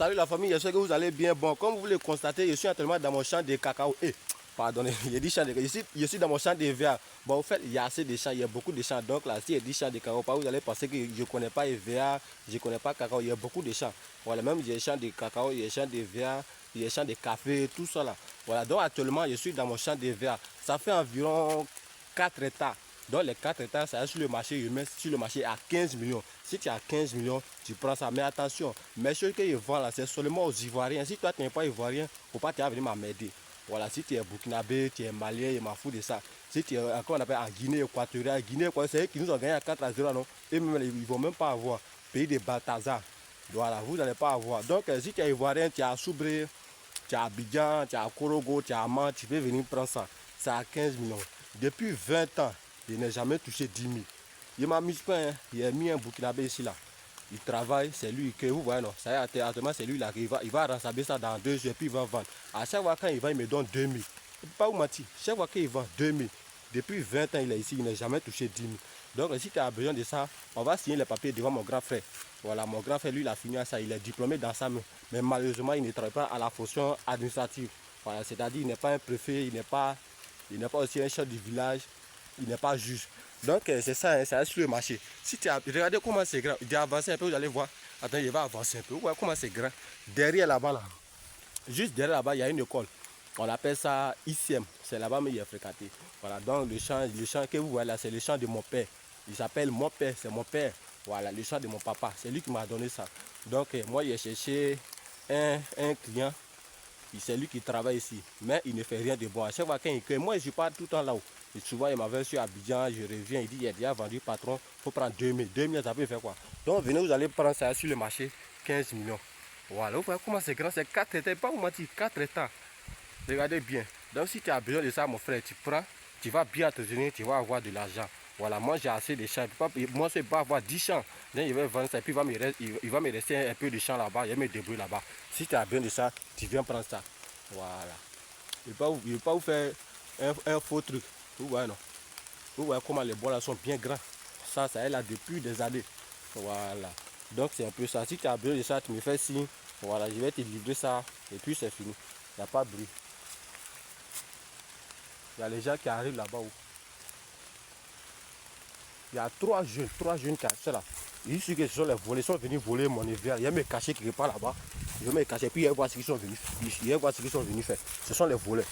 salut la famille, j'espère que vous allez bien. Bon, comme vous le constatez, je suis actuellement dans mon champ de cacao. Pardonnez, il y a des champs de cacao. Je suis dans mon champ de verre. Bon, en fait, il y a assez de champs, il y a beaucoup de champs. Donc là, s'il y a 10 champs de cacao, vous allez penser que je ne connais pas les verres, je ne connais pas cacao. Il y a beaucoup de champs. Voilà, même il y a des champs de cacao, il y a des champs de verre, il y a des champs de café, tout ça là. Voilà, donc actuellement, je suis dans mon champ de verre. Ça fait environ 4 hectares. Donc les 4 hectares, ça est sur le marché humain, sur le marché à 15 millions. Si tu as 15 millions, tu prends ça. Mais attention, mais ce que je vends là, c'est seulement aux Ivoiriens. Si toi tu n'es pas Ivoirien, il ne faut pas venir m'aider. Voilà, si tu es Burkinabé, tu es Malien, je m'en fous de ça. Si tu es encore on appelle en Guinée équatoriale, c'est eux qui nous ont gagné à 4-0, non? Et même ils ne vont même pas avoir. Pays de Balthazar. Voilà, vous n'allez pas avoir. Donc si tu es Ivoirien, tu es à Soubré, tu es à Abidjan, tu es à Korogo, tu es à Man, tu peux venir prendre ça. C'est à 15 millions. Depuis 20 ans, je n'ai jamais touché 10 000. Il m'a mis pas, hein. Il a mis un Burkinabé ici là. Il travaille, c'est lui que vous voyez non. Ça y est, actuellement c'est lui là qui va rassembler ça dans 2 jours et puis il va vendre. À chaque fois quand il va, il me donne 2 000. Pas où mentir. Chaque fois qu'il vend 2 000. Depuis 20 ans il est ici, il n'a jamais touché 10 000. Donc si tu as besoin de ça, on va signer les papiers devant mon grand frère. Voilà, mon grand frère lui il a fini à ça, il est diplômé dans ça, mais malheureusement il ne travaille pas à la fonction administrative. Voilà, c'est-à-dire il n'est pas un préfet, il n'est pas aussi un chef du village, il n'est pas juge. Donc c'est ça, hein, ça sur le marché. Si tu as regardez comment c'est grand, il a avancé un peu, vous allez voir. Attends, il va avancer un peu. Vous voyez comment c'est grand. Derrière là-bas, là, juste derrière là-bas, il y a une école. On appelle ça ICM. C'est là-bas, mais il est fréquenté. Voilà, donc le champ que vous voyez là, c'est le champ de mon père. Il s'appelle mon père, c'est mon père. Voilà, le champ de mon papa. C'est lui qui m'a donné ça. Donc moi, j'ai cherché un client. C'est lui qui travaille ici, mais il ne fait rien de bon. À chaque fois qu'il cueille, moi je pars tout le temps là-haut. Et souvent il m'avait sur Abidjan, je reviens, il dit il a déjà vendu patron, il faut prendre 2 000. 2 000 ça peut faire quoi? Donc venez, vous allez prendre ça sur le marché, 15 millions. Voilà, vous voyez comment c'est grand, c'est 4 hectares, pas vous mentir, 4 hectares. Regardez bien. Donc si tu as besoin de ça mon frère, tu prends, tu vas bien te tenir, tu vas avoir de l'argent. Voilà, moi j'ai assez de champs. Moi je ne peux pas avoir 10 champs. Donc il va vendre ça et puis il va me rester un peu de champs là-bas. Il va me débrouiller là-bas. Si tu as besoin de ça, tu viens prendre ça. Voilà. Il ne va pas vous faire un faux truc. Vous voyez non? Vous voyez comment les bois là sont bien grands. Ça est là depuis des années. Voilà. Donc c'est un peu ça. Si tu as besoin de ça, tu me fais signe. Voilà, je vais te livrer ça. Et puis c'est fini. Il n'y a pas de bruit. Il y a les gens qui arrivent là-bas. Il y a 3 jeunes qui sont là. Ils disent que ce sont les volés, ils sont venus voler mon hiver. Ils vont me cacher quelque part là-bas. Ils vont me cacher, puis ils vont voir ce qu'ils sont venus faire. Ce sont les voleurs.